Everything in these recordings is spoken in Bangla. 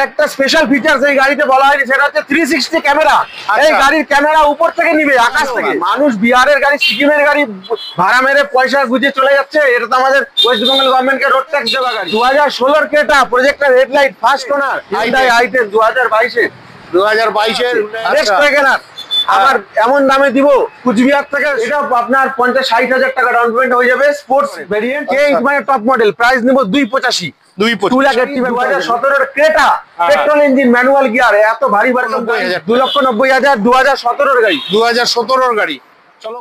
আরেকটা স্পেশাল ফিচারস এই গাড়িতে বলা হয়নি, সেটা হচ্ছে 360 ক্যামেরা। এই গাড়ির ক্যামেরা উপর থেকে নিবে, আকাশ থেকে। মানুষ বিহারের গাড়ি, সিকিমের গাড়ি ভাড়া মেরে পয়সা গুজে চলে যাচ্ছে, এটা তো আমাদের ওয়েস্ট বেঙ্গল গভর্নমেন্টকে রোড ট্যাক্স দেওয়া গাড়ি। 2016 Creta, projector headlight, first owner, Hyundai আইটেম 2022-এর নেক্সট ওয়াগনার। আমার এমন দামে দিব কুচবিহার থেকে, এটা আপনার 50-60 হাজার টাকা ডাউন পেমেন্ট হয়ে যাবে। স্পোর্টস ভেরিয়েন্ট, মানে টপ মডেল, প্রাইস নিব 285। 2017 Creta, petrol engine, manual gear, এত ভারী ভারী 2,90,000, 2017 গাড়ি। 2017 গাড়ি। চলো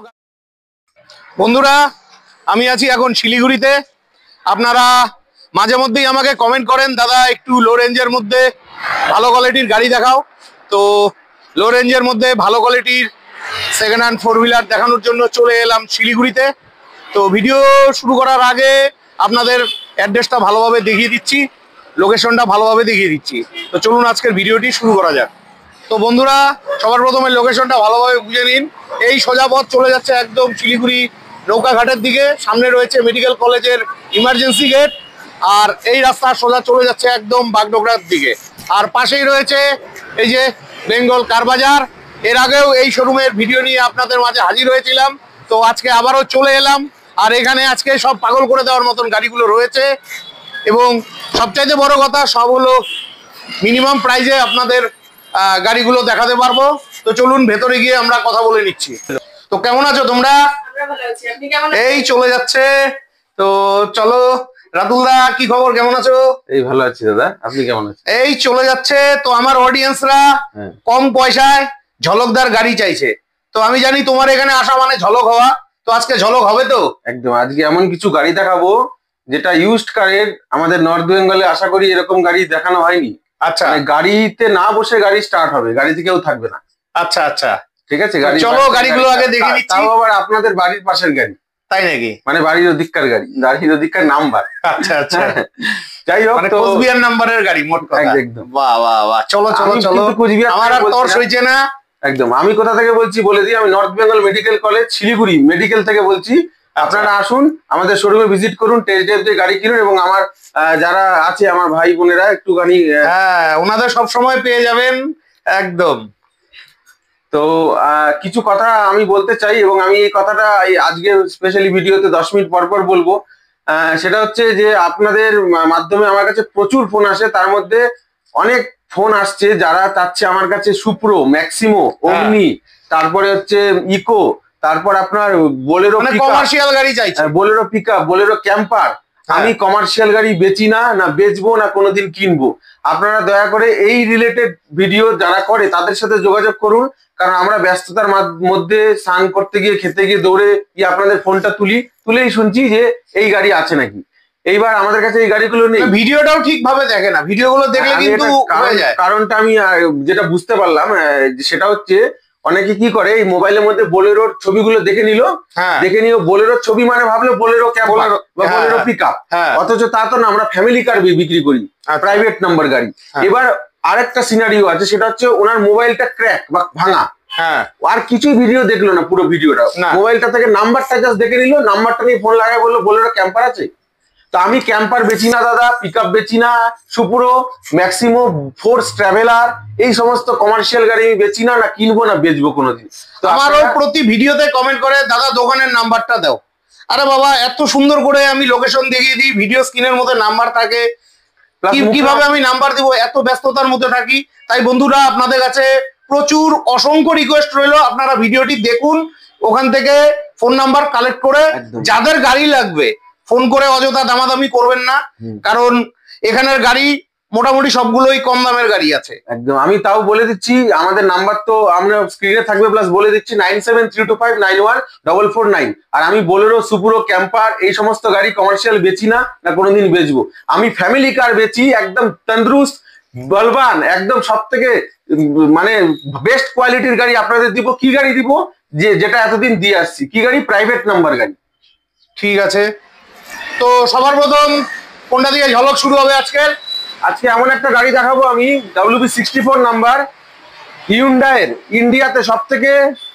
বন্ধুরা, আমি আছি এখন শিলিগুড়িতে। আপনারা মাঝে মধ্যেই আমাকে কমেন্ট করেন, দাদা একটু লো রেঞ্জের মধ্যে ভালো কোয়ালিটির গাড়ি দেখাও। তো লো রেঞ্জের মধ্যে ভালো কোয়ালিটির সেকেন্ড হ্যান্ড 4 হুইলার দেখানোর জন্য চলে এলাম শিলিগুড়িতে। তো ভিডিও শুরু করার আগে আপনাদের অ্যাড্রেসটা ভালোভাবে দেখিয়ে দিচ্ছি, লোকেশনটা ভালোভাবে দেখিয়ে দিচ্ছি। তো চলুন আজকের ভিডিওটি শুরু করা যাক। তো বন্ধুরা, সবার প্রথমে লোকেশনটা ভালোভাবে বুঝে নিন। এই সোজা পথ চলে যাচ্ছে একদম শিলিগুড়ি নৌকাঘাটের দিকে, সামনে রয়েছে মেডিকেল কলেজের ইমার্জেন্সি গেট, আর এই রাস্তা সোজা চলে যাচ্ছে একদম বাগডোগরার দিকে। আর পাশেই রয়েছে এই যে বেঙ্গল কার বাজার। এর আগেও এই শোরুমের ভিডিও নিয়ে আপনাদের মাঝে হাজির হয়েছিলাম, তো আজকে আবারও চলে এলাম। আর এখানে আজকে সব পাগল করে দেওয়ার মতন গাড়িগুলো রয়েছে, এবং সবচাইতে বড় কথা সব হলো মিনিমাম প্রাইজে আপনাদের গাড়িগুলো দেখাতে পারবো। তো চলুন ভেতরে গিয়ে আমরা কথা বলে নিচ্ছি। তো কেমন আছো তোমরা? এই চলে যাচ্ছে। তো চলো, রাতুলদা কি খবর, কেমন আছো? এই ভালো আছি দাদা, আপনি কেমন আছেন? এই চলে যাচ্ছে। তো আমার অডিয়েন্সরা কম পয়সায় ঝলকদার গাড়ি চাইছে, তো আমি জানি তোমার এখানে আসা মানে ঝলক হওয়া। তো আজকে ঝলক হবে তো? একদম, আজকে এমন কিছু গাড়ি দেখাবো যেটা ইউজড কারের, আমাদের নর্থ বেঙ্গলে আশা করি এরকম গাড়ি দেখানো হয়নি। আচ্ছা, গাড়িতে না বসে গাড়ি স্টার্ট হবে, গাড়িতে কেউ থাকবে না। আচ্ছা আচ্ছা, ঠিক আছে, গাড়ি চলো গাড়িগুলো আগে দেখে নিচ্ছি। তাও আবার আপনাদের বাড়ির পাশের গাড়ি। তাই নাকি? মানে বাড়ির অধিকার গাড়ি, গাড়ির অধিকার নাম্বার। আচ্ছা আচ্ছা, যাই হোক, মানে কোচবিহার নাম্বারের গাড়ি মোট কথা। একদম, বাহ বাহ বাহ, চলো চলো চলো। কোচবিহার আমার আর তর সইছে না। একদম, আমি কোথা থেকে বলছি বলে দিই, আমি north Bengal medical college Siliguri medical থেকে বলছি। আপনারা আসুন, আমাদের শোরুমে ভিজিট করুন, টেস্ট ড্রাইভ দিয়ে গাড়ি কিনুন, এবং আমার যারা আছে আমার ভাই বোনেরা একটুখানি, হ্যাঁ, ওনাদের সব সময় পেয়ে যাবেন একদম। তো কিছু কথা আমি বলতে চাই, এবং আমি এই কথাটা আজকে স্পেশালি ভিডিওতে 10 মিনিট পর পর বলবো। সেটা হচ্ছে যে আপনাদের মাধ্যমে আমার কাছে প্রচুর ফোন আসে, তার মধ্যে অনেক ফোন আসছে যারা চাচ্ছে আমার কাছে সুপ্রো, ম্যাক্সিমো, ওমনি, তারপরে হচ্ছে ইকো, তারপর আপনার বোলেরো, কমার্শিয়াল গাড়ি চাইছে, বোলেরো পিকআপ, বোলেরো ক্যাম্পার। আমি কমার্শিয়াল গাড়ি বেচি না, না বেচবো, না কোনোদিন কিনবো। আপনারা দয়া করে এই রিলেটেড ভিডিও যারা করে তাদের সাথে যোগাযোগ করুন, কারণ আমরা ব্যস্ততার মধ্যে স্নান করতে গিয়ে, খেতে গিয়ে দৌড়ে আপনাদের ফোনটা তুলেই শুনছি যে এই গাড়ি আছে নাকি। এইবার আমাদের কাছে এই গাড়িগুলো নেই। ভিডিওটাও ঠিকভাবে দেখে না, ভিডিওগুলো দেখলে কিন্তু কারণটা আমি যেটা বুঝতে পারলাম সেটা হচ্ছে, অনেকে কি করে এই মোবাইলের মধ্যে বোলেরোর ছবিগুলো দেখে নিল, দেখে নিয়ে বোলেরোর ছবি মানে ভাবলো বোলেরো ক্যাম্পার বা বোলেরো পিকআপ, অথচ তা তো না, আমরা ফ্যামিলি কার বিক্রি করি, প্রাইভেট নাম্বার গাড়ি। এবার আরেকটা সিনারিও আছে, সেটা হচ্ছে ওনার মোবাইলটা ক্র্যাক বা ভাঙা, আর কিছুই ভিডিও দেখলো না, পুরো ভিডিওটা মোবাইলটা থেকে নাম্বারটা জাস্ট দেখে নিল, নাম্বারটা নিয়ে ফোন লাগায় বললো বোলেরো ক্যাম্পার আছে। তো আমি ক্যাম্পার বেচি না দাদা, পিকআপ বেচি না, সুপ্রো, ম্যাক্সিমো, ফোর্স, ট্রাভেলার, এই সমস্ত কমার্শিয়াল গাড়ি আমি বেচি না, না কিনবো, না বেচবো কোনোদিন। তো আমারও প্রতি ভিডিওতে কমেন্ট করে, দাদা দোকানের নাম্বারটা দাও। আরে বাবা, এত সুন্দর করে আমি লোকেশন দেখিয়ে দিই, ভিডিও স্ক্রিনের মধ্যে নাম্বার থাকে, কিভাবে আমি নাম্বার দিব, এত ব্যস্ততার মধ্যে থাকি। তাই বন্ধুরা, আপনাদের কাছে প্রচুর অসংখ্য রিকোয়েস্ট রইলো, আপনারা ভিডিওটি দেখুন, ওখান থেকে ফোন নাম্বার কালেক্ট করে যাদের গাড়ি লাগবে ফোন করে অযথা দামাদামি করবেন না, কারণ এখানের গাড়ি মোটামুটি সবগুলোই কম দামের গাড়ি আছে। একদম, আমি তাও বলে দিচ্ছি, আমাদের নাম্বার তো আমরা স্ক্রিনে থাকবে, প্লাস বলে দিচ্ছি 9732591449। আর আমি বোলেরো, সুপ্রো, ক্যাম্পার এই সমস্ত গাড়ি কমার্শিয়াল বেচি না, না কোনোদিন বেচবো। আমি ফ্যামিলি কার বেচি, একদম তন্দুরুস্ত, বলবান, একদম সব থেকে মানে বেস্ট কোয়ালিটির গাড়ি আপনাদের দিব। কি গাড়ি দিব? যেটা এতদিন দিয়ে আসছি। কি গাড়ি? প্রাইভেট নাম্বার গাড়ি। ঠিক আছে, তো সবার প্রথম কোনটা দিয়ে ঝলক শুরু হবে আজকে এমন একটা গাড়ি দেখাবো আমি, WB64 নাম্বার, হিউন্ডাইয়ের ইন্ডিয়াতে সব থেকে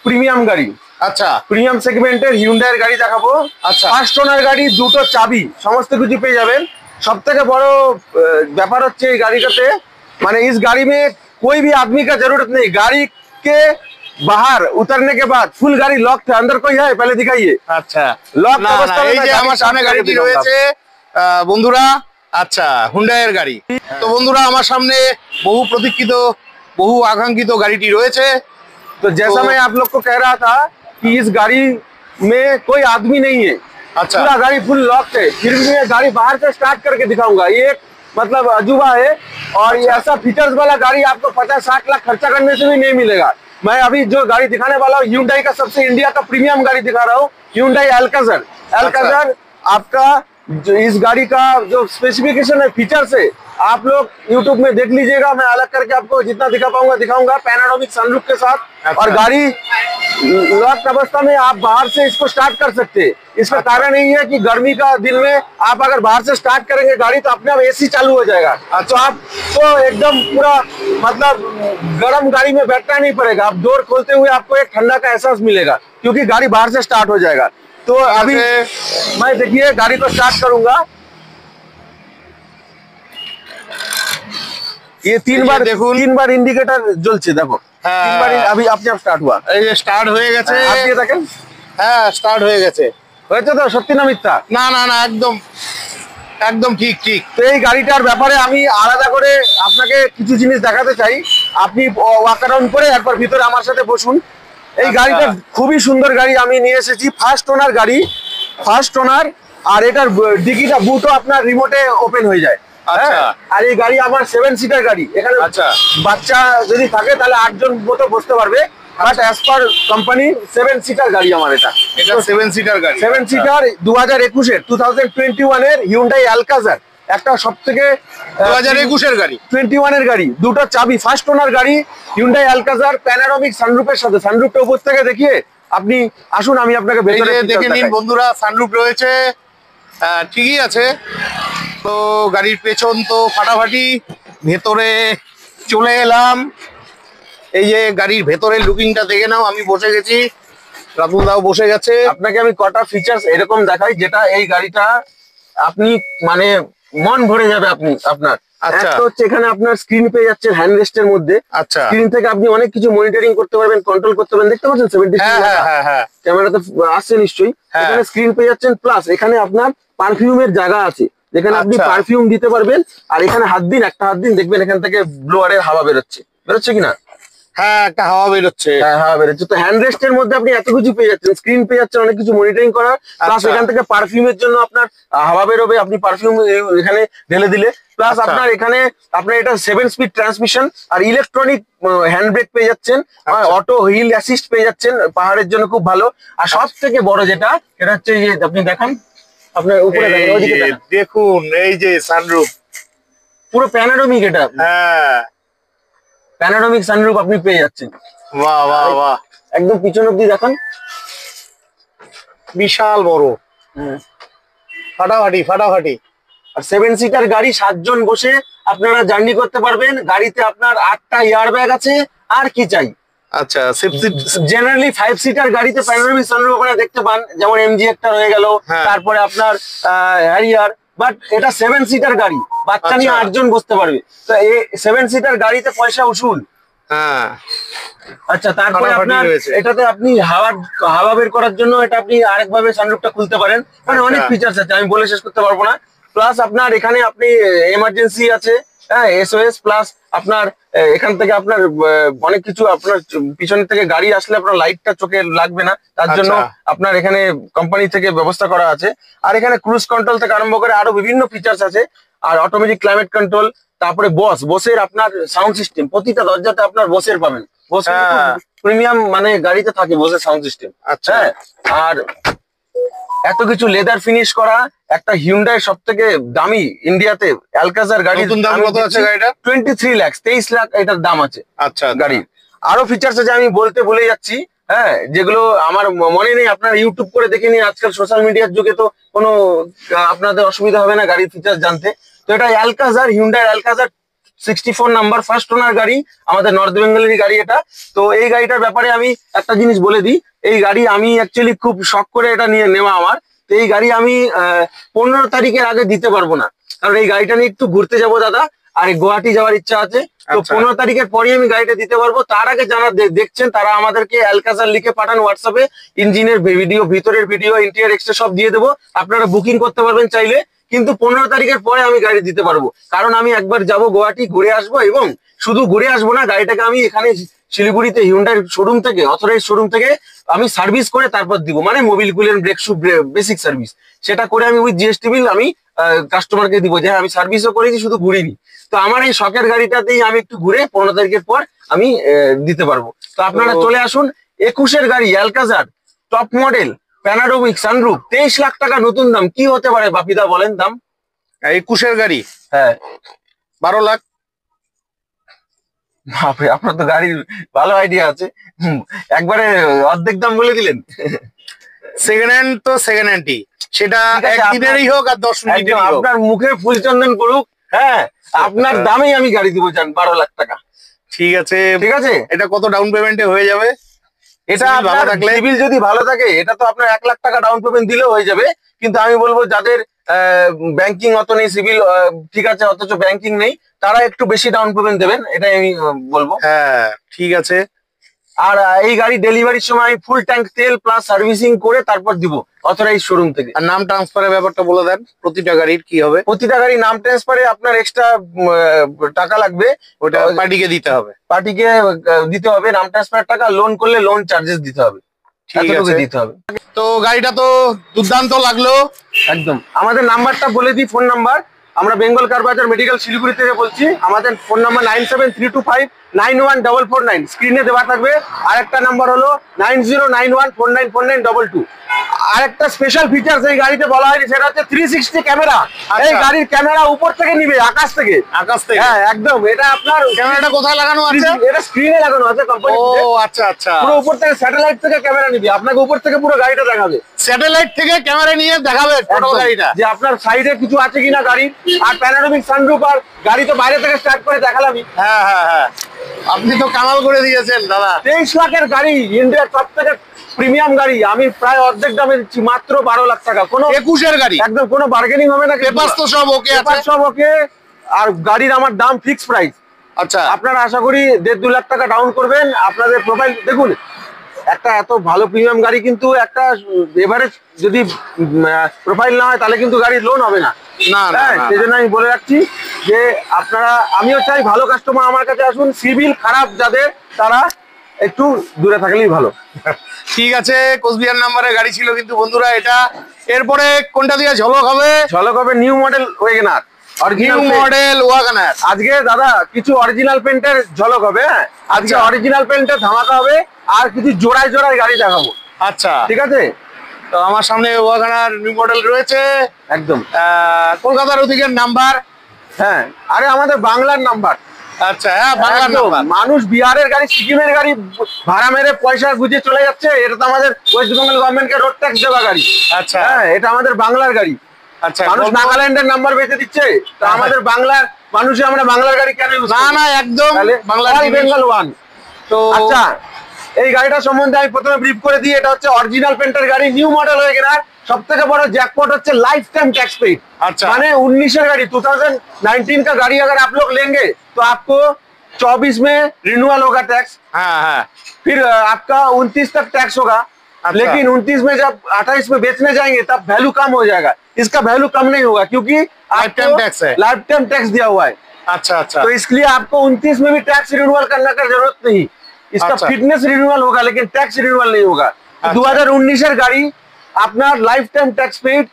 প্রিমিয়াম গাড়ি। আচ্ছা, প্রিমিয়াম সেগমেন্টের হিউন্ডাইয়ের গাড়ি দেখাবো। আচ্ছা, ফার্স্ট ওনার গাড়ি, দুটো চাবি, সমস্ত কিছু পেয়ে যাবেন। সব থেকে বড় ব্যাপার হচ্ছে এই গাড়িটাতে माने इस गाड़ी में कोई भी आदमी का जरूरत नहीं, गाड़ी के बाहर उतरने के बाद फुल गाड़ी लॉक थे, अंदर कोई है पहले दिखाइए। আচ্ছা লক না না এই যে আমার সামনে গাড়িটি রয়েছে বন্ধুরা, আচ্ছা হুন্ডাইয়ের গাড়ি। তো বন্ধুরা আমার সামনে বহু প্রতীক্ষিত বহু আকাঙ্ক্ষিত গাড়িটি রয়েছে। तो जैसा मैं आप लोग को कह रहा था कि इस गाड़ी में कोई आदमी नहीं है, अच्छा पूरा गाड़ी फुल लॉक है, फिर भी मैं गाड़ी बाहर से स्टार्ट करके दिखाऊंगा। ये मतलब अजूबा है और ये ऐसा फीचर्स वाला गाड़ी आपको 50-60 लाख खर्चा करने से भी नहीं मिलेगा। मैं अभी जो गाड़ी दिखाने वाला हूँ Hyundai का सबसे इंडिया का प्रीमियम गाड़ी दिखा रहा हूँ, Hyundai Alcazar। Alcazar आपका जो इस गाड़ी का जो स्पेसिफिकेशन है, फीचर्स है, आप लोग YouTube में देख लीजिएगा। मैं अलग करके आपको जितना दिखा पाऊंगा दिखाऊंगा, पैनारोमिक सनरूफ के साथ। और गाड़ी लॉक अवस्था में आप बाहर से इसको स्टार्ट कर सकते हैं। इसका कारण यही है कि गर्मी का दिन में आप अगर बाहर से स्टार्ट करेंगे गाड़ी तो अपने आप एसी चालू हो जाएगा, तो आपको एकदम पूरा मतलब गर्म गाड़ी में बैठना नहीं पड़ेगा। आप डोर खोलते हुए आपको एक ठंडा का एहसास मिलेगा क्योंकि गाड़ी बाहर से स्टार्ट हो जाएगा। तो अभी मैं देखिए गाड़ी को स्टार्ट करूंगा, ये तीन बार इंडिकेटर জ্বলছে দেখো, তিনবার अभी अपने आप स्टार्ट हुआ। এই যে স্টার্ট হয়ে গেছে, আপনি দেখেন, হ্যাঁ স্টার্ট হয়ে গেছে। হয়েছে তো? সত্যি না মিথ্যা? না না না একদম একদম ঠিক ঠিক। তো এই গাড়িটার ব্যাপারে আমি আলাদা করে আপনাকে কিছু জিনিস দেখাতে চাই। আপনি ওয়াক অ্যারাউন্ড করে একবার ভিতরে আমার সাথে বসুন। এই গাড়িটা খুবই সুন্দর গাড়ি আমি নিয়ে এসেছি, ফার্স্ট ওনার গাড়ি, ফার্স্ট ওনার। আর এটার ডিকিটা বুটও আপনার রিমোটে ওপেন হয়ে যায়। আচ্ছা, আর এই গাড়ি আমার 7 সিটার গাড়ি, এখানে আচ্ছা বাচ্চা যদি থাকে তাহলে 8 জন মতো বসতে পারবে। But as per company 7 seater গাড়ি আমার এটা 7 সিটার গাড়ি, 7 সিটার 2021 এর Hyundai Alcazar, একটা সবথেকে 2021 এর গাড়ি, 21 এর গাড়ি, দুটো চাবি, ফার্স্ট ওনার গাড়ি Hyundai Alcazar, প্যানোরামিক সানরুফের সাথে। সানরুফটা উপর থেকে দেখিয়ে আপনি আসুন, আমি আপনাকে ভেতরে দেখে নিন বন্ধুরা। সানরুফ রয়েছে, ঠিকই আছে। তো গাড়ির পেছন তো ফাটাফাটি, ভেতরে চলে এলাম। এই যে গাড়ির ভেতরের লুকিংটা দেখে নাও। আমি বসে গেছি, রাতুল দাও বসে গেছে। আপনাকে আমি কটা ফিচার্স এরকম দেখাই যেটা এই গাড়িটা আপনি মানে মন ভরে যাবে আপনার। আচ্ছা, তো হচ্ছে এখানে আপনার স্ক্রিন পেয়ে যাচ্ছেন হ্যান্ড রেস্টের মধ্যে। আচ্ছা, স্ক্রিন থেকে আপনি অনেক কিছু মনিটরিং করতে পারবেন, কন্ট্রোল করতে পারবেন। দেখতে পাচ্ছেন 70 ক্যামেরাতে আসছে নিশ্চয়ই। এখানে স্ক্রিন পেয়ে যাচ্ছেন, প্লাস এখানে আপনার পারফিউমের জায়গা আছে যেখানে আপনি পারফিউম দিতে পারবেন। আর এখানে একটা হাত দিন দেখবেন এখান থেকে ব্লোয়ারের হাওয়া বেরোচ্ছে কিনা। হ্যাঁ, একটা হাওয়া বেরোচ্ছে, হাওয়া বেরোচ্ছে। তো হ্যান্ড রেস্টের মধ্যে আপনি এত কিছু পেয়ে যাচ্ছেন, স্ক্রিন পেয়ে যাচ্ছেন, অনেক কিছু মনিটরিং করার, প্লাস এখান থেকে পারফিউমের জন্য আপনার হাওয়া বেরোবে, আপনি পারফিউম এখানে ঢেলে দিলে। প্লাস আপনার এখানে এটা 7 স্পিড ট্রান্সমিশন আর ইলেকট্রনিক হ্যান্ড ব্রেক পেয়ে যাচ্ছেন, অটো হুইল অ্যাসিস্ট পেয়ে যাচ্ছেন, পাহাড়ের জন্য খুব ভালো। আর সব থেকে বড় যেটা হচ্ছে যে আপনি দেখান, আপনার উপরে দেখুন এই যে সানরুফ, পুরো প্যানোরামিক, এটা হ্যাঁ প্যানোরামিক সানরুফ আপনি পেয়ে যাচ্ছেন। বাহ বাহ বাহ, একদম পিছন অব্দি দেখান, বিশাল বড়, ফাটাফাটি ফাটাফাটি। আর 7 সিটার গাড়ি 7 জন বসে আপনারা জার্নি করতে পারবেন। গাড়িতে আপনার 8টা এয়ার ব্যাগ আছে, আর কি চাই। আচ্ছা, জেনারেলি 5 সিটার গাড়িতে প্যানোরামিক সানরুফ আপনারা দেখতে পান, যেমন MG একটা রয়ে গেল, তারপরে আপনার হ্যারিয়ার। বাট এটা 7 সিটার গাড়ি, বাচ্চা নিয়ে 8 জন বসতে পারবে। তো এই 7 সিটার গাড়িতে পয়সা উসুল। হ্যাঁ, আচ্ছা, তারপরে আপনার এটাতে আপনি হাওয়া বের করার জন্য এটা আপনি আরেকভাবে সানরুফটা খুলতে পারেন। মানে অনেক ফিচার্স আছে, আমি বলে শেষ করতে পারবো না। প্লাস আপনার এখানে আপনি এমার্জেন্সি আছে, হ্যাঁ, SOS। প্লাস আপনার এখান থেকে আপনার অনেক কিছু, আপনার পিছন থেকে গাড়ি আসলে আপনার লাইটটা চোখে লাগবে না, তার জন্য আপনার এখানে কোম্পানি থেকে ব্যবস্থা করা আছে। আর এখানে ক্রুজ কন্ট্রোল থেকে আরম্ভ করে আরো বিভিন্ন ফিচার্স আছে। আর অটোমেটিক ক্লাইমেট কন্ট্রোল, তারপরে বসের আপনার সাউন্ড সিস্টেম, প্রতিটা দরজাতে আপনার বসের পাবেন। বস প্রিমিয়াম মানে গাড়িতে থাকে বসের সাউন্ড সিস্টেম। আচ্ছা, আর এত কিছু লেদার ফিনিশ করা একটা Hyundai সব থেকে দামি ইন্ডিয়াতে Alcazar গাড়ি। দাম কত আছে গাড়িটা? 23 লাখ, 23 লাখ এটার দাম আছে। আচ্ছা, গাড়ির আরো ফিচার্স আছে, আমি বলতে ভুলে যাচ্ছি, হ্যাঁ, যেগুলো আমার মনে নেই। আপনারা ইউটিউব করে দেখে নিন, আজকাল সোশ্যাল মিডিয়ার যুগে তো কোনো আপনাদের অসুবিধা হবে না গাড়ির ফিচার্স জানতে। তো এটা Alcazar, Hyundai Alcazar 64 number, first owner গাড়ি, আমাদের নর্থ বেঙ্গলেরই গাড়ি এটা। তো এই গাড়িটার ব্যাপারে আমি একটা জিনিস বলে দিই, এই গাড়ি আমি অ্যাকচুয়ালি খুব শখ করে এটা নিয়ে নেওয়া আমার। তো এই গাড়ি আমি 15 তারিখের আগে দিতে পারবো না, কারণ এই গাড়িটা নিয়ে একটু ঘুরতে যাবো দাদা। আর গুয়াহাটি যাওয়ার ইচ্ছা আছে। তো 15 তারিখের পরে আমি গাড়িটা দিতে পারবো। তার আগে যারা দেখছেন তারা আমাদেরকে অ্যালকাজার লিখে পাঠান হোয়াটসঅ্যাপে, ইঞ্জিনের ভিডিও, ভিতরের ভিডিও, ইন্টেরিয়র এক্সট্রা সব দিয়ে দেবো, আপনারা বুকিং করতে পারবেন চাইলে। কিন্তু 15 তারিখের পরে আমি গাড়ি দিতে পারবো, কারণ আমি একবার যাব গুয়াহাটি, ঘুরে আসবো, এবং শুধু ঘুরে আসবো না, গাড়িটাকে আমি এখানে শিলিগুড়িতে হিউন্ডাই শোরুম থেকে, অথরাইজ শোরুম থেকে আমি সার্ভিস করে তারপর দিব, মানে Mobil coolant, brake shoe, basic service, সেটা করে আমি উইথ জিএসটি বিল আমি কাস্টমারকে দিব, যে আমি সার্ভিসও করেছি, শুধু ঘুরিনি। তো আমার এই শখের গাড়িটাতেই আমি একটু ঘুরে 15 তারিখের পর আমি দিতে পারবো। তো আপনারা চলে আসুন। 21-এর গাড়ি Alcazar, top model, panoramic, sunroof, 23 lakh টাকা নতুন দাম। কি হতে পারে বাপিদা বলেন দাম? 21-এর গাড়ি, হ্যাঁ 12 লাখ। বাপরে, আপনার তো গাড়ির ভালো আইডিয়া আছে, একবারে অর্ধেক দাম বলে দিলেন। সেকেন্ড হ্যান্ড তো সেকেন্ড হ্যান্ডই, সেটা একদিনেরই হোক আর 10 মিনিটেরই হোক। আপনার মুখে ফুলচন্দন করুক, হ্যাঁ আপনার দামেই আমি গাড়ি দিব, জান 12 লাখ টাকা। ঠিক আছে, ঠিক আছে। এটা কত ডাউন পেমেন্টে হয়ে যাবে? এটা ভালো থাকলে, সিভিল যদি ভালো থাকে, এটা তো আপনার 1 লাখ টাকা ডাউন পেমেন্ট দিলেও হয়ে যাবে। কিন্তু আমি বলবো যাদের ব্যাংকিং অত নেই, সিভিল ঠিক আছে অথচ ব্যাংকিং নেই, তারা একটু বেশি ডাউন পেমেন্ট দেবেন, এটাই আমি বলবো। হ্যাঁ ঠিক আছে। আর এই গাড়ি ডেলিভারির সময় ফুল ট্যাঙ্ক তেল প্লাস সার্ভিসিং করে তারপর দিব অথরাইজ শোরুম থেকে। আর নাম ট্রান্সফারের ব্যাপারটা বলে দেন, প্রতিটা গাড়ির কি হবে? প্রতিটা গাড়ি নাম ট্রান্সফারে আপনার এক্সট্রা টাকা লাগবে, ওটা পার্টিকে দিতে হবে, পার্টিকে দিতে হবে নাম ট্রান্সফারের টাকা। লোন করলে লোন চার্জেস দিতে হবে, দিতে হবে। তো গাড়িটা তো দুর্দান্ত লাগলো একদম। আমাদের নাম্বারটা বলে দিই, ফোন নাম্বার, আমরা বেঙ্গল কার বাজার মেডিকেল শিলিগুড়ি থেকে বলছি। আমাদের ফোন নাম্বার 9732591449, স্ক্রিনে দেওয়া থাকবে। আরেকটা নাম্বার হলো 9091494922। আরেকটা স্পেশাল ফিচার্স এই গাড়িতে বলা হয়নি, সেটা হচ্ছে 360 ক্যামেরা। এই গাড়ির ক্যামেরা উপর থেকে নিবে, আকাশ থেকে। হ্যাঁ একদম। এটা আপনার ক্যামেরাটা কোথায় লাগানো আছে? এটা স্ক্রিনে লাগানো আছে কোম্পানি। ও আচ্ছা আচ্ছা, পুরো উপর থেকে স্যাটেলাইট থেকে ক্যামেরা নিবে, আপনাকে উপর থেকে পুরো গাড়িটা দেখাবে। স্যাটেলাইট থেকে ক্যামেরা নিয়ে দেখাবে টোটাল গাড়িটা, যে আপনার সাইডে কিছু আছে কিনা গাড়ি। আর প্যানোরামিক সানরুফ, আর গাড়ি তো বাইরে থেকে স্টার্ট করে দেখালামই। হ্যাঁ হ্যাঁ হ্যাঁ, আপনি তো কামাল করে দিয়েছেন দাদা। 23 লাখের গাড়ি, ইন্ডিয়ার সব থেকে প্রিমিয়াম গাড়ি, আমি প্রায় অর্ধেক দামে দিচ্ছি, মাত্র 12 লাখ টাকা। কোনো 21-এর গাড়ি, একদম কোনো বার্গেনিং হবে না, পেপার তো সব ওকে আছে, সব ওকে। আর গাড়ির আমার দাম ফিক্স প্রাইস। আচ্ছা, আপনারা আশা করি 1.5-2 লাখ টাকা ডাউন করবেন। আপনাদের প্রোফাইল দেখুন, একটা এত ভালো প্রিমিয়াম গাড়ি, কিন্তু একটা এভারেজ যদি প্রোফাইল না হয় তাহলে কিন্তু গাড়ির লোন হবে না। সেই জন্য আমি বলে রাখছি যে আপনারা, আমিও চাই ভালো কাস্টমার আমার কাছে আসুন। সিভিল খারাপ যাদের, তারা একটু দূরে থাকলেই ভালো। ঠিক আছে, কোচবিহার নাম্বারের গাড়ি ছিল কিন্তু বন্ধুরা এটা। এরপরে কোনটা দিয়ে ঝলক হবে? ঝলক হবে new model WagonR, new model WagonR. আজকে দাদা কিছু অরিজিনাল পেন্টের ঝলক হবে। হ্যাঁ আজকে অরিজিনাল পেন্টের ধামাকা হবে, আর কিছু জোড়ায় জোড়ায় গাড়ি দেখাবো। আচ্ছা ঠিক আছে। তো আমার সামনে ওয়াগনার নিউ মডেল রয়েছে, একদম কলকাতার ওদিকের নাম্বার। হ্যাঁ, আরে আমাদের বাংলার নাম্বার। আচ্ছা, হ্যাঁ বাংলার নাম্বার। মানুষ বিহারের গাড়ি, সিকিমের গাড়ি ভাড়া মেরে পয়সা গুঁজে চলে যাচ্ছে, এটা তো আমাদের ওয়েস্ট বেঙ্গল গভর্নমেন্টকে রোড ট্যাক্স দেওয়া গাড়ি। আচ্ছা, হ্যাঁ এটা আমাদের বাংলার গাড়ি। আচ্ছা, মানুষ নাগাল্যান্ডের নাম্বার বেঁচে দিচ্ছে, তো আমাদের বাংলার মানুষে আমরা বাংলার গাড়ি কেন ইউজ? না না, একদম বাংলার বেঙ্গল ওয়ান। তো আচ্ছা, এই গাড়িটা সম্বন্ধে আমি প্রথমে ব্রিফ করে দিই। এটা হচ্ছে অরিজিনাল পেন্টের গাড়ি, নিউ মডেল হয়ে গেনার। সব থেকে বড় জ্যাকপট হচ্ছে लाइफ टाइम टैक्स पेड। अच्छा, माने 19 गाड़ी 2019 का गाड़ी अगर आप लोग लेंगे तो आपको 24 में रिन्यूअल होगा टैक्स। हाँ। फिर आपका 29 तक टैक्स होगा। अच्छा। लेकिन 29 में जब 28 में बेचने जाएंगे तब वैल्यू कम हो जाएगा। इसका वैल्यू कम नहीं होगा क्योंकि लाइफ टाइम टैक्स है, लाइफ टाइम टैक्स दिया हुआ है। अच्छा अच्छा, तो इसलिए आपको 29 में भी टैक्स रिन्यूअल करने का जरूरत नहीं। इसका फिटनेस रिन्यूअल होगा लेकिन टैक्स रिन्यूअल नहीं होगा। 2019 গাড়ি আপনার লাইফ টাইম ট্যাক্স পেইড,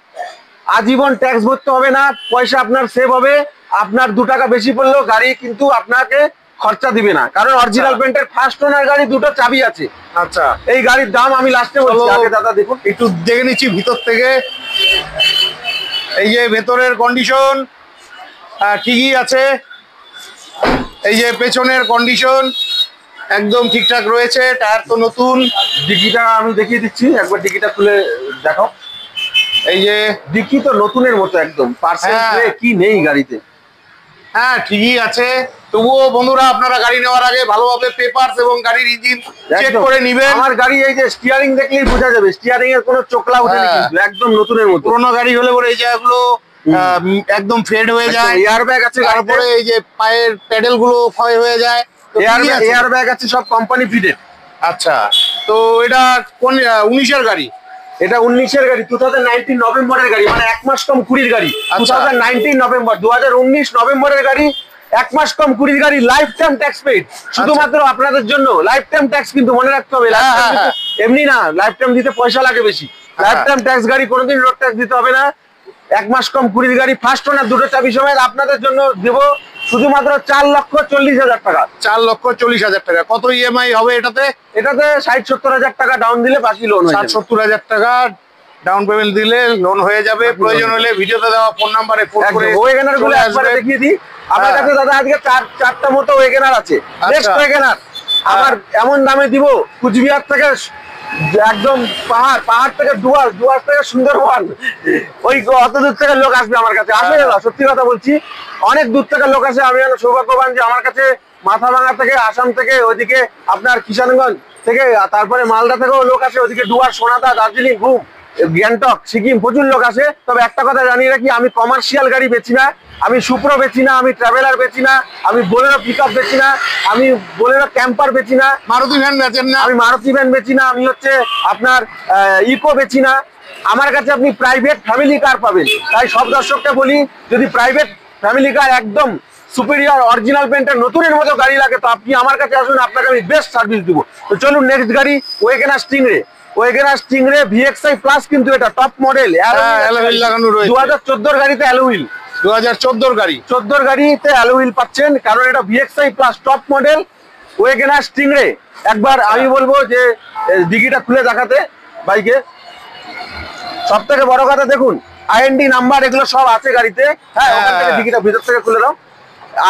আজীবন ট্যাক্স ভরতে হবে না, পয়সা আপনার সেভ হবে। আপনার 2 টাকা বেশি পড়লেও গাড়ি কিন্তু আপনাকে খরচা দিবে না, কারণ অরিজিনাল পেন্টের ফার্স্ট ওনার গাড়ি, 2টো চাবি আছে। আচ্ছা, এই গাড়ির দাম আমি লাস্টে বলছি, আগে দাদা দেখুন, একটু দেখে নিচ্ছি ভিতর থেকে। এই যে ভেতরের কন্ডিশন ঠিকই আছে, এই যে পেছনের কন্ডিশন একদম ঠিকঠাক রয়েছে, টায়ার তো নতুন। ডিকিটা আমি দেখিয়ে দিচ্ছি, একবার ডিকিটা খুলে দেখো। এই যে ডিকি তো নতুনের মতো একদম, পার্সেন্ট কি নেই গাড়িতে। হ্যাঁ ঠিকই আছে, তবুও বন্ধুরা আপনারা গাড়ি নেওয়ার আগে ভালোভাবে পেপারস এবং গাড়ির ইঞ্জিন চেক করে নেবেন। আমার গাড়ি এই যে স্টিয়ারিং দেখলেই বোঝা যাবে, স্টিয়ারিং এর কোনো চোকলা ওঠেনি কিন্তু, একদম নতুনের মতো। পুরোনো গাড়ি হলে পরে এই জায়গাগুলো একদম ফেড হয়ে যায়, এয়ার ব্যাগ আছে, তারপরে এই যে পায়ের প্যাডেল গুলো ক্ষয় হয়ে যায়, এয়ার ব্যাগ আছে, সব কোম্পানি ফিটেড। আচ্ছা, তো এটা কোন 19-এর গাড়ি? এটা 19-এর গাড়ি, 2019 নভেম্বরের গাড়ি, মানে 1 মাস কম 20 গাড়ি। 2019 নভেম্বর, 2019 নভেম্বরের গাড়ি, 1 মাস কম 20 গাড়ি, লাইফ টাইম ট্যাক্স পেইড, শুধুমাত্র আপনাদের জন্য। লাইফ টাইম ট্যাক্স কিন্তু মনে রাখতে হবে, এমনি না, লাইফ টাইম দিতে পয়সা লাগে বেশি। লাইফ টাইম ট্যাক্স গাড়ি, কোনোদিন রোড ট্যাক্স দিতে হবে না। 1 মাস কম 20 গাড়ি, ফার্স্ট ওনার, দুটো চাবি সমেত আপনাদের জন্য দেবো শুধুমাত্র 4,40,000 টাকা। 4,40,000 টাকা। কত ইএমআই হবে এটাতে? এটাতে 60-70,000 টাকা ডাউন দিলে বাকি লোন, 60-70,000 টাকা ডাউন পেমেন্ট দিলে লোন হয়ে যাবে। প্রয়োজন হলে ভিডিওতে দেওয়া ফোন নাম্বারে ফোন করে ওয়েগনার গুলো একবারে দেখিয়ে দিই। আমার কাছে দাদা আজকে 4টা মতো ওয়েগনার আছে, নেক্সট ওয়েগনার আবার এমন দামে দিব, কুচবিহার থেকে একদম পাহাড় থেকে ডুয়ার্স থেকে সুন্দরবন, ওই অত দূর থেকে লোক আসবে আমার কাছে। আসবে দাদা, সত্যি কথা বলছি, অনেক দূর থেকে লোক আসে। আমি সৌভাগ্যবান যে আমার কাছে মাথাভাঙা থেকে, আসাম থেকে, ওইদিকে আপনার কিষানগঞ্জ থেকে, তারপরে মালদা থেকেও লোক আসে, ওইদিকে ডুয়ার্স, সোনাদা, দার্জিলিং, ঘুম, গ্যাংটক, সিকিম, প্রচুর লোক আসে। তবে একটা কথা জানিয়ে রাখি, আমি কমার্শিয়াল গাড়ি বেচি না, আমি সুপ্রো বেচি না, আমি ট্রাভেলার বেচি না, আমি বোলেরো পিকআপ বেচি না, আমি বোলেরো ক্যাম্পার বেচি না, মারুতি ভ্যান বেচেন না, আমি মারুতি ভ্যান বেচি না, আমি হচ্ছে আপনার ইকো বেচি না। আমার কাছে আপনি প্রাইভেট ফ্যামিলি কার পাবেন। তাই সব দর্শককে বলি, যদি প্রাইভেট ফ্যামিলি কার একদম সুপিরিয়র অরিজিনাল পেন্টের নতুনের মতো গাড়ি লাগে, তো আপনি আমার কাছে আসুন, আপনাকে আমি বেস্ট সার্ভিস দিব। তো চলুন নেক্সট গাড়ি, Wegener stingray. Wegener stingray VXI plus, কিন্তু এটা টপ মডেল, অ্যালুইল লাগানো রয়েছে। 2014 গাড়িতে অ্যালুইল, 2014 গাড়ি, 14 গাড়িতে অ্যালুইল পাচ্ছেন, কারণ এটা VXI plus top model Wegener stingray. একবার আমি বলবো যে ডিগিটা খুলে দেখাতে বাইকে। সব থেকে বড় কথা দেখুন, IND নাম্বার এগুলো সব আছে গাড়িতে। হ্যাঁ, ওখান থেকে ডিগিটা ভিতর থেকে খুলে দাও,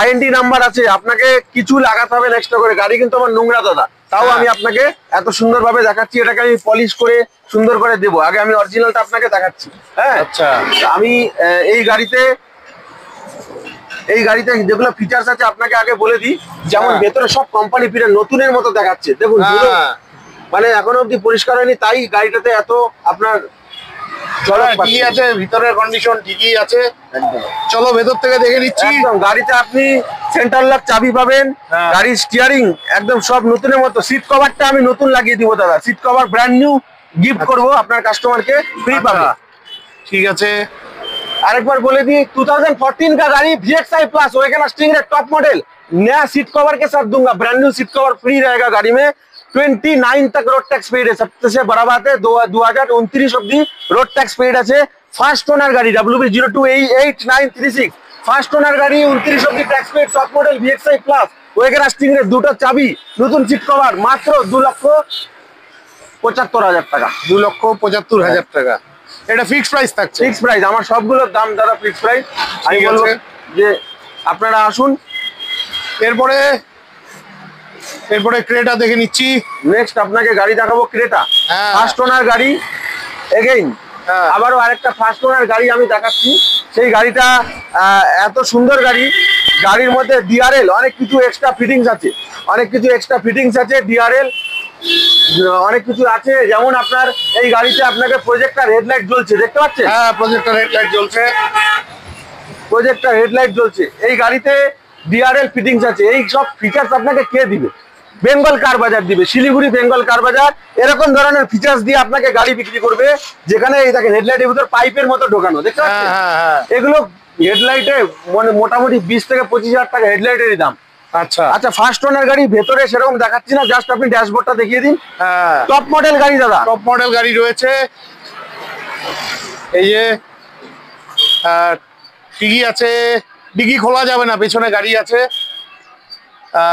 IND নাম্বার আছে, আপনাকে কিছু লাগাতে হবে না এক্সট্রা করে। গাড়ি কিন্তু আমার নোংরা দাদা, তাও আমি আপনাকে এত সুন্দর ভাবে দেখাচ্ছি। এটাকে আমি পলিশ করে সুন্দর করে দেবো। আগে আমি অরিজিনালটা আপনাকে দেখাচ্ছি। হ্যাঁ, আচ্ছা, আমি এই গাড়িতে যেগুলো ফিচার্স আছে আপনাকে আগে বলে দিই। যেমন ভেতরে সব কোম্পানি ফিরে নতুনের মতো দেখাচ্ছে, দেখুন, মানে এখনো অব্দি পরিষ্কার হয়নি, তাই গাড়িটাতে এত আপনার ঠিকই আছে, ভিতরের কন্ডিশন ঠিকই আছে। চলো ভেতর থেকে দেখে নিচ্ছি। গাড়িতে আপনি সেন্টার লক চাবি পাবেন, গাড়ির স্টিয়ারিং একদম সব নতুনের মতো। সিট কভারটা আমি নতুন লাগিয়ে দিব দাদা, seat cover brand new gift করবো আপনার কাস্টমারকে, ফ্রি পাবে। ঠিক আছে, আরেকবার বলে दी, 2014 का गाड़ी VXI plus Wagner stingray top model, नया सीट कवर के साथ दूंगा, brand new seat cover free रहेगा गाड़ी में। 29 तक रोड टैक्स पेड है, सबसे बड़ा बात है। 2029 অবধি रोड टैक्स पेड আছে। ফার্স্ট ওনার গাড়ি WB028936, ফার্স্ট ওনার গাড়ি 29 অবধি tax paid, top model VXI plus WagonR Stingray, দুটো চাবি, নতুন সিট কভার, মাত্র 2,75,000 টাকা। 2,75,000 টাকা। এটা ফিক্সড প্রাইস থাকছে? ফিক্সড প্রাইস, আমার সবগুলোর দাম দাদা ফিক্সড প্রাইস। আমি বলবো যে আপনারা আসুন। এরপরে ক্রেটা দেখে নিচ্ছি। নেক্সট আপনাকে গাড়ি দেখাবো, ক্রেটা, ফার্স্ট ওনার গাড়ি। এগেইন আবারও আরেকটা ফার্স্ট ওনার গাড়ি আমি দেখাচ্ছি। সেই গাড়িটা এত সুন্দর গাড়ি, গাড়ির মধ্যে DRL অনেক কিছু এক্সট্রা ফিটিংস আছে, DRL অনেক কিছু আছে। যেমন আপনার এই গাড়িতে আপনাকে প্রজেক্টর হেডলাইট জ্বলছে, দেখতে পাচ্ছেন? হ্যাঁ, প্রজেক্টর হেডলাইট জ্বলছে। এই গাড়িতে DRL ফিটিংস আছে। এই সব ফিচার্স আপনাকে কে দিবে? বেঙ্গল কার বাজার দিবে, শিলিগুড়ি বেঙ্গল কার বাজার। এরকম ধরনের ফিচার্স দিয়ে আপনাকে গাড়ি বিক্রি করবে, যেখানে এই দেখেন হেডলাইটের ভিতর পাইপের মতো ঢোকানো, দেখতে পাচ্ছেন? এগুলো হেডলাইটে মোটামুটি 20 থেকে 25,000 টাকা হেডলাইটেরই দাম। আচ্ছা, ফার্স্ট ওনার গাড়ি, ভেতরে সেরকম দেখাচ্ছি না, জাস্ট আপনি ড্যাশবোর্ডটা দেখিয়ে দিন। টপ মডেল গাড়ি দাদা, টপ মডেল গাড়ি রয়েছে। এই যে ডিগি আছে, ডিগি খোলা যাবে না, পেছনে গাড়ি আছে।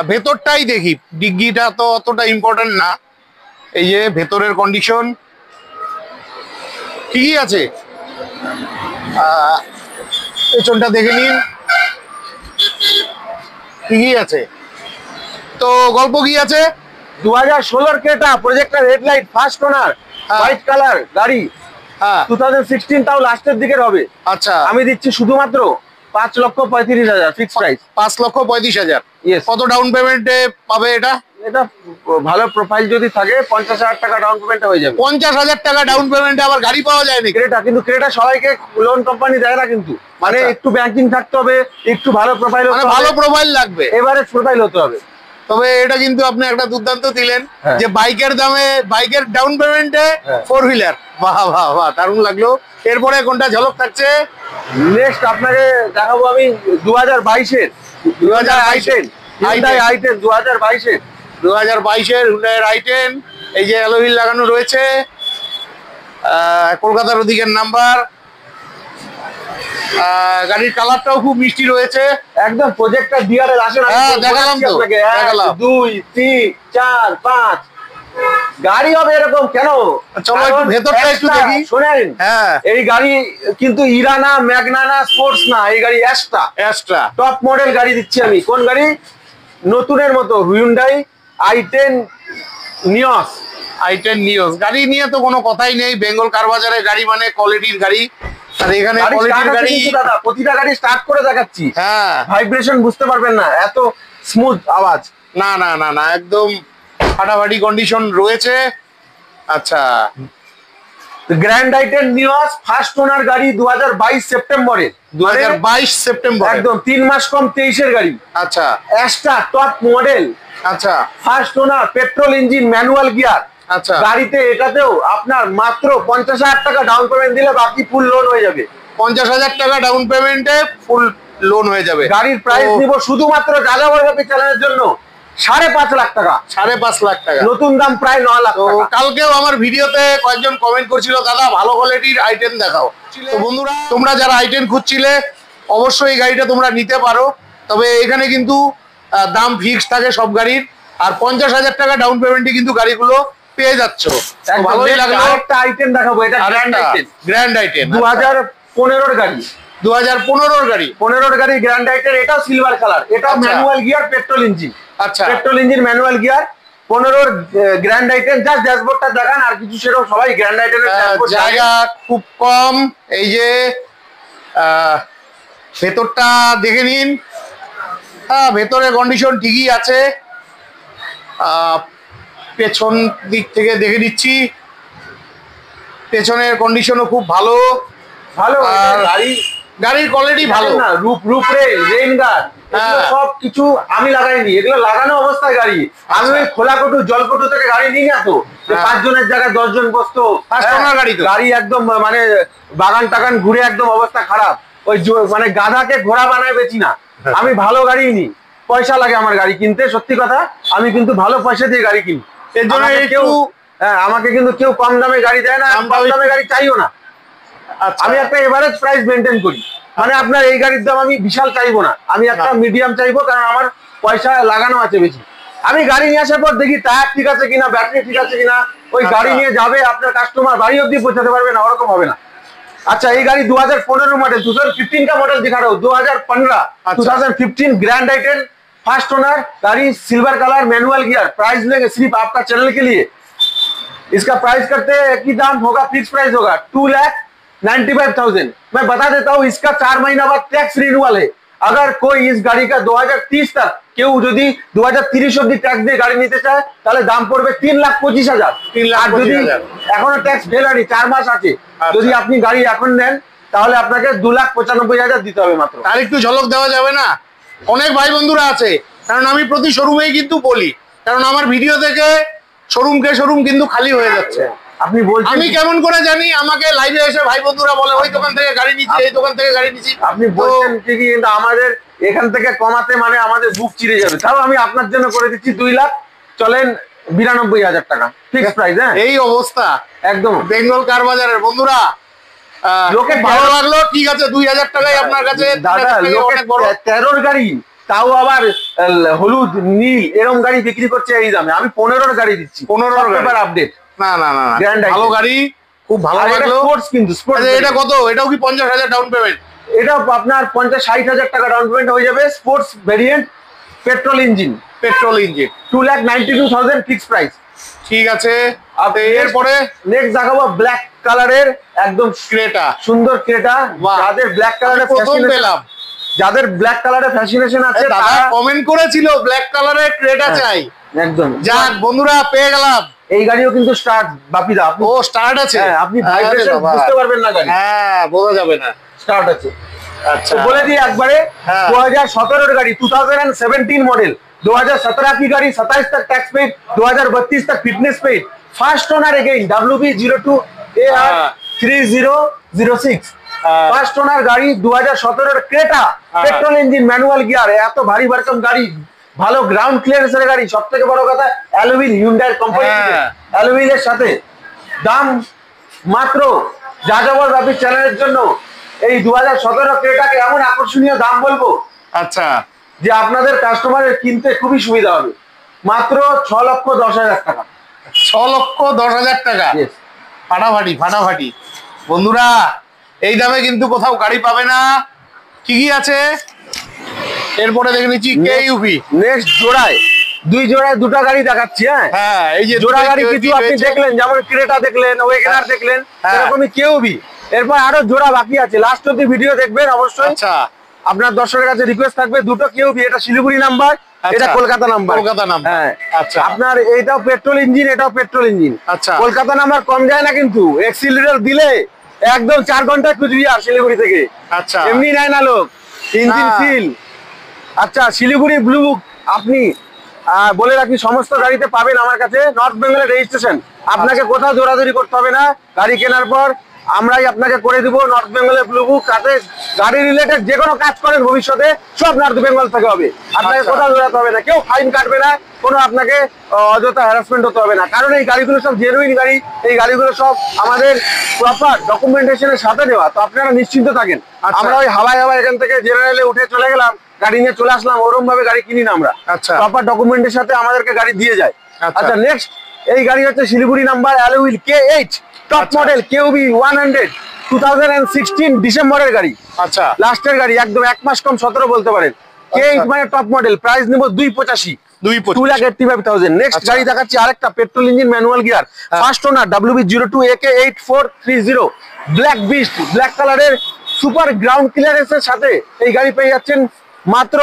ভেতরটাই দেখি, ডিগিটা তো অতটা ইম্পর্টেন্ট না। এই যে ভেতরের কন্ডিশন ঠিকই আছে। পেছনটা দেখে নিন, ঠিকই আছে। তো গল্প কি আছে? 2016 ক্রেটা, প্রজেক্টর হেডলাইট, ফার্স্ট ওনার, হোয়াইট কালার গাড়ি, 2016, তাও লাস্টের দিকের হবে। আচ্ছা, আমি দিচ্ছি শুধুমাত্র 5,35,000 ফিক্স প্রাইস। 5,35,000। ইয়েস। কত ডাউন পেমেন্টে পাবে এটা? এটা ভালো প্রোফাইল যদি থাকে 50,000 টাকা ডাউন পেমেন্ট হয়ে যাবে। 50,000 টাকা ডাউন পেমেন্টে আবার গাড়ি পাওয়া যায় নাকি? ক্রেটা, কিন্তু ক্রেটা সবাইকে লোন কোম্পানি দেয় না কিন্তু, মানে একটু ব্যাংকিং থাকতে হবে, একটু ভালো প্রোফাইল, মানে ভালো প্রোফাইল লাগবে, এভারেজ প্রোফাইল হতে হবে। তবে এটা কিন্তু আপনি একটা দুর্দান্ত দিলেন যে বাইকের দামে বাইকের ডাউন পেমেন্টে 4 হুইলার। বাহ বাহ বাহ, দারুণ লাগলো। এরপরে কোনটা ঝলক থাকছে? নেক্সট আপনাকে দেখাবো আমি 2022-এর Hyundai i10 2022-এর Hyundai i10, এই যে অ্যালয় হুইল লাগানো রয়েছে, কলকাতার ওদিকের নাম্বার। গাড়ির কালারটাও খুব মিষ্টি রয়েছে, একদম প্রজেক্টর ডিআরএল। আসেন দেখালাম তো, দেখালাম 2 3 4 5 গাড়ি হবে এরকম কেন? চলো একটু ভেতরটা একটু দেখি। শোনেন, এই গাড়ি কিন্তু ইরানা, ম্যাগনা না, স্পোর্টস না, এই গাড়ি অ্যাস্ট্রা টপ মডেল গাড়ি দিচ্ছি আমি। কোন গাড়ি? নতুনের মতো Hyundai i10 Nios। গাড়ি নিয়ে তো কোনো কথাই নেই, বেঙ্গল কার বাজারে গাড়ি মানে কোয়ালিটির গাড়ি। আর এখানে কোয়ালিটির গাড়ি দাদা, প্রতিটা গাড়ি স্টার্ট করে দেখাচ্ছি, ভাইব্রেশন বুঝতে পারবেন না, এত স্মুথ আওয়াজ। না না না না, একদম ফাটাফাটি কন্ডিশন রয়েছে। আচ্ছা, grand i10 Nios first owner গাড়ি 2022 সেপ্টেম্বরে, 2022 সেপ্টেম্বর, একদম 3 মাস কম 23-এর গাড়ি। আচ্ছা, অ্যাস্ট্রা টপ মডেল, আচ্ছা, first owner, petrol engine, manual gear. আচ্ছা, গাড়িতে এটাতেও আপনার মাত্র 50,000 টাকা ডাউন পেমেন্ট দিলে বাকি ফুল লোন হয়ে যাবে। 50,000 টাকা ডাউন পেমেন্টে ফুল লোন হয়ে যাবে। গাড়ির প্রাইস নিব শুধুমাত্র যাযাবর চ্যানেলের জন্য 5.5 লাখ টাকা। 5.5 লাখ টাকা, নতুন দাম প্রায় 9 লাখ টাকা। কালকেও আমার ভিডিওতে কয়েকজন কমেন্ট করছিল, দাদা ভালো কোয়ালিটির i10 দেখাও। তো বন্ধুরা, তোমরা যারা i10 খুঁজছিলে অবশ্যই এই গাড়িটা তোমরা নিতে পারো। তবে এখানে কিন্তু দাম ফিক্স থাকে সব গাড়ির, আর 50,000 টাকা ডাউন পেমেন্টে কিন্তু গাড়িগুলো পেয়ে যাচ্ছ। ভালোই লাগলো। আরেকটা i10 দেখাবো, এটা গ্র্যান্ড i10 2015-এর গাড়ি, 2015-এর গাড়ি, 15-এর গাড়ি গ্র্যান্ড i10। এটাও সিলভার কালার, এটাও ম্যানুয়াল গিয়ার, পেট্রোল ইঞ্জিন। আচ্ছা, পেট্রোল ইঞ্জিন, ম্যানুয়াল গিয়ার, 15-এর গ্র্যান্ড i10। জাস্ট ড্যাশবোর্ডটা দেখান, আর কিছু সেরকম সবাই গ্র্যান্ড i10 এর জায়গা খুব কম। এই যে ভেতরটা দেখে নিন, ভেতরে কন্ডিশন ঠিকই আছে। পেছন দিক থেকে দেখে দিচ্ছি, পেছনের কন্ডিশনও খুব ভালো। গাড়ির কোয়ালিটি ভালো না, রূপ রেল, রেইন গার্ড, সব কিছু আমি লাগাইনি, এগুলো লাগানো অবস্থায় গাড়ি। আমি ওই খোলাকটু জলকটু থেকে গাড়ি নিই না তো, 5 জনের জায়গায় 10 জন বসতো। গাড়ি একদম মানে বাগান টাগান ঘুরে একদম অবস্থা খারাপ। ওই মানে গাধাকে ঘোড়া বানায় বেচি না, আমি ভালো গাড়ি নিই। পয়সা লাগে আমার গাড়ি কিনতে, সত্যি কথা। আমি কিন্তু ভালো পয়সা দিয়ে গাড়ি কিনি, এর জন্য কেউ আমাকে কিন্তু কেউ কম দামে গাড়ি দেয় না, কম দামে গাড়ি চাইও না। আমি একটা এভারেজ প্রাইস মেনটেন করি, মানে আপনার এই গাড়ির দাম আমি বিশাল চাইবো না, আমি একটা মিডিয়াম চাইবো, কারণ আমার পয়সা লাগানো আছে বেশি। আমি গাড়ি নিয়ে আসার পর দেখি টায়ার ঠিক আছে কিনা, ব্যাটারি ঠিক আছে কিনা। ওই গাড়ি নিয়ে যাবে আপনার কাস্টমার, বাড়ি অব্দি পৌঁছাতে পারবে না, ওরকম হবে না। अच्छा ये गाड़ी 2015 मॉडल 2015 का मॉडल दिखा रहा हूँ 2015 2015 ग्रैंड i10 फर्स्ट ओनर गाड़ी silver colour manual gear. Price लेंगे सिर्फ आपका चैनल के लिए, इसका प्राइस करते हैं एक ही दाम होगा, फिक्स प्राइस होगा 2,95,000। मैं बता देता हूँ इसका 4 महीना बाद टैक्स रिन्यूअल है। अगर कोई इस गाड़ी का 2030 तक কেউ যদি 2030 অবধি ট্যাক্স দিয়ে গাড়ি নিতে চায় তাহলে দাম পড়বে 3,25,000। আর যদি এখনো ট্যাক্স ফেল হয়নি 4 মাস আছে, যদি আপনি গাড়ি এখন নেন তাহলে আপনাকে 2,95,000 দিতে হবে মাত্র। আর একটু ঝলক দেওয়া যাবে না? অনেক ভাই বন্ধুরা আছে, কারণ আমি প্রতি শোরুমেই কিন্তু বলি, কারণ আমার ভিডিও থেকে শোরুম কিন্তু খালি হয়ে যাচ্ছে। আপনি বলছেন আমি কেমন করে জানি? আমাকে লাইভে এসে ভাই বন্ধুরা বলে ওই দোকান থেকে গাড়ি নিচ্ছি, এই দোকান থেকে গাড়ি নিচ্ছি। আপনি বলছেন ঠিকই, কিন্তু আমাদের এখান থেকে কমাতে মানে আমাদের বুক চিড়ে যাবে। তাও আমি আপনার জন্য করে দিচ্ছি 2 লাখ, চলেন 92,000 টাকা ফিক্স প্রাইস। হ্যাঁ এই অবস্থা একদম বেঙ্গল কার বাজারের বন্ধুরা। লোকে ভালো লাগলো, ঠিক আছে 2,000 টাকায় আপনার কাছে দাদা। লোকে 13 গাড়ি, তাও আবার হলুদ নীল এরকম গাড়ি বিক্রি করছে এই দামে, আমি 15 গাড়ি দিচ্ছি। 15 পেপার আপডেট। না না না, ভালো গাড়ি, খুব ভালো লাগলো। স্পোর্টস কিন্তু স্পোর্টস। এটা কত? এটাও কি 50,000 ডাউন পেমেন্ট? এটা আপনার 50-60,000 টাকা ডাউন পেমেন্ট হয়ে যাবে। Sports variant, petrol engine 2,92,000 fix price. ঠিক আছে। এরপরে নেক্সট দেখাবো ব্ল্যাক কালারের একদম ক্রেটা, সুন্দর ক্রেটা। যাদের ব্ল্যাক কালারের প্রথম পেলাম, যাদের ব্ল্যাক কালারের ফ্যাসিনেশন আছে তারা কমেন্ট করেছিল ব্ল্যাক কালারের ক্রেটা চাই। একদম। যাক বন্ধুরা, পেয়ে গেলাম। এই গাড়িও কিন্তু স্টার্ট বাপিদা। ও স্টার্ট আছে? হ্যাঁ, আপনি ভাইব্রেশন বুঝতে পারবেন না গাড়ি। হ্যাঁ, বোঝা যাবে না। স্টার্ট আছে। আচ্ছা, বলে দিই একবারে, 2017 গাড়ি, 2017 मॉडल, 2017 की गाड़ी, 27 तक टैक्स पेड, 2032 तक fitness paid, fast owner again, WB02 AR3006, fast owner गाड़ी, 2017 Creta, petrol engine, manual gear, এত ভারী ভরকম গাড়ি, ভালো গ্রাউন্ড ক্লিয়ারেন্সের গাড়ি, সবথেকে বড় কথা অ্যালুইল, হিউন্ডাই কোম্পানি অ্যালুইলের সাথে। দাম মাত্র যাযাবর বাপি চ্যানেলের জন্য এই 2017 ক্রেটাকে এমন আকর্ষণীয় দাম বলবো, আচ্ছা, যে আপনাদের কাস্টমারের কিনতে খুবই সুবিধা হবে। মাত্র 6,10,000 টাকা। 6,10,000 টাকা। ফাটাফাটি ফাটাফাটি। বন্ধুরা, এই দামে কিন্তু কোথাও গাড়ি পাবে না। কি কি আছে এরপরে দেখে নিচ্ছি। কেইউভি নেক্সট জোড়ায়, দুই জোড়ায় দুটো গাড়ি দেখাচ্ছি। হ্যাঁ, এই যে জোড়া গাড়ি কিছু আপনি দেখলেন, যেমন ক্রেটা দেখলেন, ওয়েগনার দেখলেন, এরকমই কেইউভি। এরপর আরো জোড়া বাকি আছে, লাস্ট অব্দি ভিডিও দেখবেন অবশ্যই। আচ্ছা, আপনার দর্শকের কাছে রিকোয়েস্ট থাকবে, দুটো কেইউভি, এটা শিলিগুড়ি নাম্বার, এটা কলকাতা নাম্বার। কলকাতা নাম্বার, হ্যাঁ। আচ্ছা, আপনার এটাও পেট্রোল ইঞ্জিন, এটাও পেট্রোল ইঞ্জিন। আচ্ছা, কলকাতা নাম্বার কম যায় না কিন্তু, এক্সিলারেটর দিলে একদম 4 ঘন্টায় কুচবিহার শিলিগুড়ি থেকে। আচ্ছা, এমনি নেয় না লোক, ইঞ্জিন সিল। আচ্ছা, শিলিগুড়ি ব্লু বুক আপনি বলে রাখি সমস্ত গাড়িতে পাবেন আমার কাছে, নর্থ বেঙ্গলের রেজিস্ট্রেশন। আপনাকে কোথাও দৌড়াদৌড়ি করতে হবে না, গাড়ি কেনার পর আমরাই আপনাকে করে দিব নর্থ বেঙ্গলের ব্লু বুক। তাতে গাড়ি রিলেটেড যে কোনো কাজ করেন ভবিষ্যতে সব নর্থ বেঙ্গল থেকে হবে, আপনাকে কোথাও দৌড়াতে হবে না, কেউ ফাইন কাটবে না, কোনো আপনাকে অযথা হ্যারাসমেন্ট হতে হবে না। কারণ এই গাড়িগুলো সব জেনুইন গাড়ি, এই গাড়িগুলো সব আমাদের প্রপার ডকুমেন্টেশনের সাথে নেওয়া, তো আপনারা নিশ্চিন্ত থাকেন। আমরা ওই হাওয়ায় এখান থেকে জেনারেলে উঠে চলে গেলাম, গাড়ি নিয়ে চলে আসলাম, ওরকম ভাবে গাড়ি কিনি না আমরা। আচ্ছা, প্রপার ডকুমেন্টের সাথে আমাদেরকে গাড়ি দিয়ে যায়। আচ্ছা, নেক্সট এই গাড়ি হচ্ছে শিলিগুড়ি নাম্বার, অ্যালুইল K8 টপ মডেল, কেউবি 100, 2016 ডিসেম্বরের গাড়ি। আচ্ছা, লাস্টের গাড়ি, একদম 1 মাস কম 17 বলতে পারেন। K8 মানে টপ মডেল, প্রাইস নিব 285, 2,85,000। নেক্সট গাড়ি দেখাচ্ছি আরেকটা petrol engine, manual gear, first owner, WB02 AK8430, black beast, black কালারের সুপার গ্রাউন্ড ক্লিয়ারেন্সের সাথে এই গাড়ি পেয়ে যাচ্ছেন মাত্র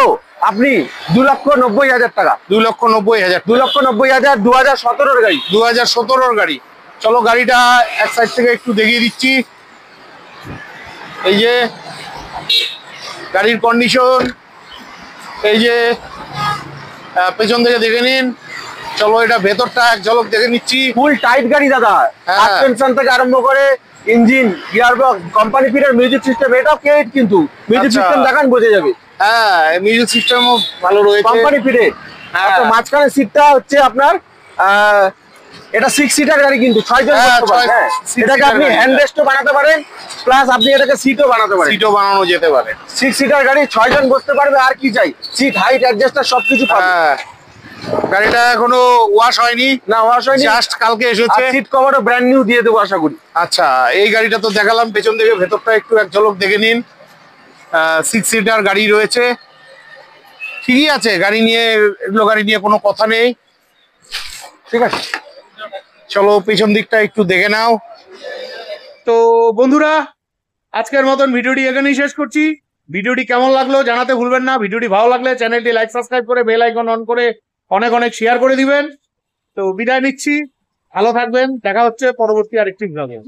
আপনি 2,90,000 টাকা। 2,90,000, 2,90,000, 2017 গাড়ি, 2017 গাড়ি। চলো গাড়িটা এক সাইড থেকে একটু দেখিয়ে দিচ্ছি। এই যে গাড়ির কন্ডিশন, এই যে পেছন থেকে দেখে নিন। চলো এটা ভেতরটা এক ঝলক দেখে নিচ্ছি। ফুল টাইট গাড়ি দাদা, সাসপেনশন থেকে আরম্ভ করে ইঞ্জিন, গিয়ারবক্স, কোম্পানি ফিটের মিউজিক সিস্টেম, এটাও K8 কিন্তু মিউজিক সিস্টেম দেখান বোঝা যাবে। হ্যাঁ, মিউজিক সিস্টেমও ভালো রয়েছে, কোম্পানি ফিটেড। আচ্ছা, মাঝখানে সিটটা হচ্ছে আপনার এটা 6 সিটার গাড়ি কিন্তু 6 জন বসতে পারে। হ্যাঁ, এটাকে আপনি হ্যান্ড রেস্টও বানাতে পারেন, প্লাস আপনি এটাকে সিটও বানাতে পারেন, সিটও বানানো যেতে পারে। 6 সিটার গাড়ি, 6 জন বসতে পারবে, আর কি চাই? সিট হাইট অ্যাডজাস্টার সবকিছু পাবে। গাড়িটা এখনো ওয়াশ হয়নি? না, ওয়াশ হয়নি, জাস্ট কালকে এসেছে। সিট কভারও ব্র্যান্ড নিউ দিয়ে দেবো আশা করি। আচ্ছা, এই গাড়িটা তো দেখালাম, পেছন থেকে ভেতরটা একটু এক ঝলক দেখে নিন। 6 সিটার গাড়ি রয়েছে, ঠিকই আছে গাড়ি নিয়ে, এগুলো গাড়ি নিয়ে কোনো কথা নেই, ঠিক আছে। চলো পেছন দিকটা একটু দেখে নাও। তো বন্ধুরা, আজকের মতন ভিডিওটি এখানেই শেষ করছি। ভিডিওটি কেমন লাগলো জানাতে ভুলবেন না। ভিডিওটি ভালো লাগলে চ্যানেলটি লাইক, সাবস্ক্রাইব করে বেল আইকন অন করে অনেক অনেক শেয়ার করে দিবেন। তো বিদায় নিচ্ছি, ভালো থাকবেন, দেখা হচ্ছে পরবর্তী আরেকটি ভিডিও।